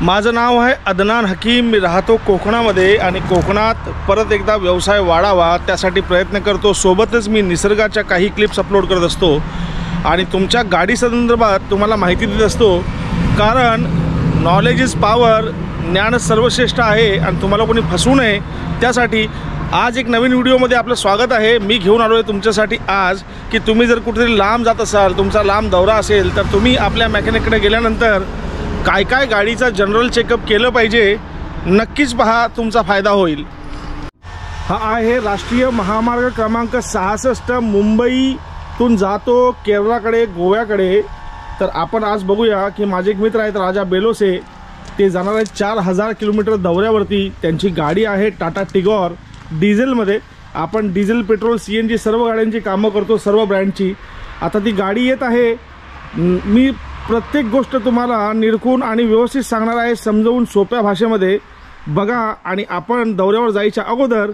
माझं नाव आहे अदनान हकीम। मी राहतो कोकणामध्ये आणि कोकणात परत एकदा व्यवसाय वाढावा त्यासाठी प्रयत्न करतो। सोबतच मी निसर्गाच्या काही क्लिप्स अपलोड करत असतो आणि तुमच्या गाडी संदर्भात तुम्हाला माहिती देत असतो, कारण नॉलेज इज पॉवर, ज्ञान सर्वश्रेष्ठ आहे आणि तुम्हाला कोणी फसवू नये त्यासाठी आज एक नवीन व्हिडिओमध्ये आपलं स्वागत आहे। मी घेऊन आलो आहे तुमच्यासाठी आज की तुम्ही जर कुठेतरी लांब जात असाल, तुमचा लांब दौरा असेल, तर तुम्ही आपल्या मेकॅनिककडे गेल्यानंतर काय काय गाडीचा जनरल चेकअप केलं पाहिजे, नक्कीच पहा, तुमचा फायदा होईल। हा आहे राष्ट्रीय महामार्ग क्रमांक 66 मुंबईतून जातो केरळाकडे, गोव्याकडे। तर आपण आज बघूया की माझे एक मित्र आहेत राजा बेलोसे, ते जाणार आहेत 4000 किलोमीटर दौऱ्यावरती। त्यांची गाडी आहे टाटा टिगॉर डिझेलमध्ये। आपण डिझेल, पेट्रोल, CNG सर्व गाड्यांची कामं करतो, सर्व ब्रँडची। आता ती गाडी येत आहे, मी प्रत्येक गोष्ट तुम्हाला निरखून आणि व्यवस्थित सांगणार आहे, समजावून सोप्या भाषेमध्ये बघा। आणि आपण दौऱ्यावर जायच्या अगोदर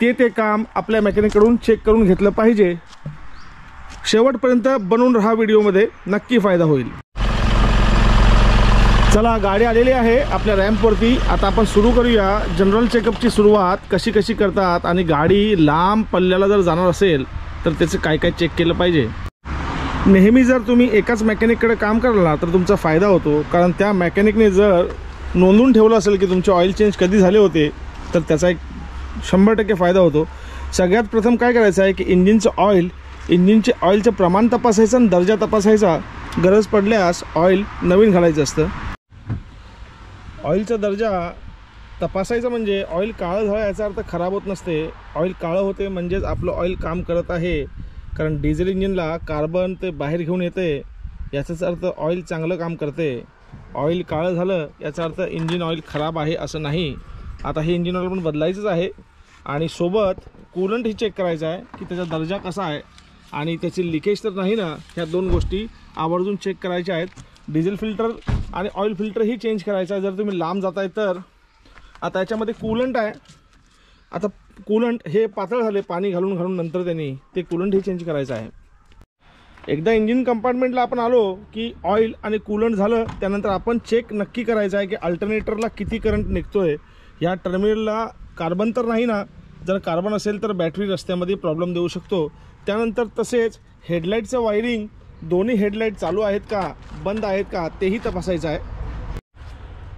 ते काम आपल्या मेकॅनिककडून चेक करून घेतलं पाहिजे। शेवटपर्यंत बनवून राहा, व्हिडिओमध्ये नक्की फायदा होईल। चला, गाडी आलेली आहे आपल्या रॅम्पवरती। आता आपण सुरू करूया जनरल चेकअपची सुरुवात कशी कशी करतात आणि गाडी लांब पल्ल्याला जर जाणार असेल तर त्याचं काय काय चेक केलं पाहिजे। नेहमी जर तुम्ही एकाच मेकॅनिककडे काम कराल तर तुमचा फायदा होतो, कारण त्या मेकॅनिकने जर नोंदवून ठेवलं असेल की तुमचे ऑइल चेंज कधी झाले होते तर त्याचा एक 100% फायदा होतो। सगळ्यात प्रथम काय करायचं आहे की इंजिनचे ऑइलचं प्रमाण तपासायचं आणि दर्जा तपासायचा। गरज पडल्यास ऑइल नवीन घालायचं असतं। ऑइलचा दर्जा तपासायचा म्हणजे ऑइल काळं झालं याचा अर्थ खराब होत नसते। ऑइल काळं होते म्हणजेच आपलं ऑइल काम करत आहे, कारण डिझेल इंजिनला कार्बन ते बाहेर घेऊन येते, याचाच अर्थ ऑइल चांगलं काम करते। ऑइल काळं झालं याचा अर्थ इंजिन ऑइल खराब आहे असं नाही। आता हे इंजिन ऑइल पण बदलायचंच आहे आणि सोबत कूलंटही चेक करायचं आहे की त्याचा दर्जा कसा आहे आणि त्याची लिकेज तर नाही ना। ह्या दोन गोष्टी आवर्जून चेक करायच्या आहेत। डिझेल फिल्टर आणि ऑइल फिल्टरही चेंज करायचा आहे जर तुम्ही लांब जाताय तर। आता याच्यामध्ये कूलंट आहे, आता कूलंट हे पातळ झाले पाणी घालून नंतर त्यांनी ते कूलंटही चेंज करायचं आहे। एकदा इंजिन कंपार्टमेंटला आपण आलो की ऑइल आणि कूलंट झालं, त्यानंतर आपण चेक नक्की करायचं आहे की अल्टरनेटरला किती करंट निघतोय, या टर्मिनलला कार्बन तर नाही ना। जर कार्बन असेल तर बॅटरी रस्त्यामध्ये प्रॉब्लेम देऊ शकतो। त्यानंतर तसेच हेडलाईटचं वायरिंग, दोन्ही हेडलाईट चालू आहेत का, बंद आहेत का, तेही तपासायचं आहे।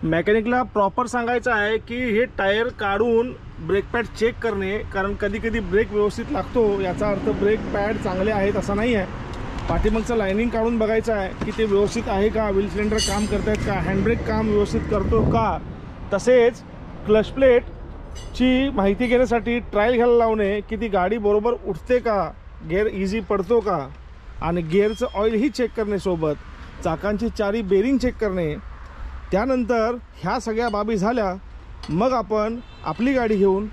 मेकॅनिकला प्रॉपर सांगायचं आहे की हे टायर काढून ब्रेक पॅड चेक करणे, कारण कधी कधी ब्रेक व्यवस्थित लागतो याचा अर्थ ब्रेक पॅड चांगले आहेत असं नाही आहे। पाठीमागचं लायनिंग काढून बघायचं आहे की ते व्यवस्थित आहे का, व्हील सिलेंडर काम करत आहेत का, हँडब्रेक काम व्यवस्थित करतो का। तसेच क्लच प्लेटची माहिती घेण्यासाठी ट्रायल घ्यायला लावणे की ती गाडी बरोबर उठते का, गिअर इझी पडतो का, आणि गिअरचं ऑइलही चेक करणे, सोबत चाकांची चारी बेरिंग चेक करणे। त्यानंतर ह्या सगळ्या बाबी झाल्या मग आपण आपली गाडी घेऊन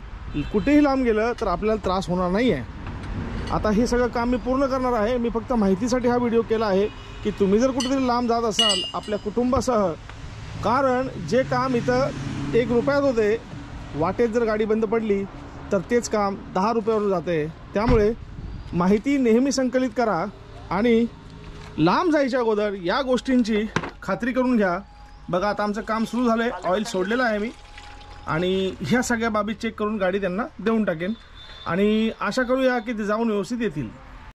कुठेही लांब गेलं तर आपल्याला त्रास होणार नाही आहे। आता हे सगळं काम मी पूर्ण करणार आहे। मी फक्त माहितीसाठी हा व्हिडिओ केला आहे की तुम्ही जर कुठेतरी लांब जात असाल आपल्या कुटुंबासह, कारण जे काम इथं 1 रुपयात होते, वाटेत जर गाडी बंद पडली तर तेच काम 10 रुपयावर जाते। त्यामुळे माहिती नेहमी संकलित करा आणि लांब जायच्या अगोदर या गोष्टींची खात्री करून घ्या। बघा, आता आमचं काम सुरू झालं आहे, ऑइल सोडलेलं आहे मी, आणि ह्या सगळ्या बाबी चेक करून गाडी त्यांना देऊन टाकेन आणि आशा करूया की ते जाऊन व्यवस्थित येतील।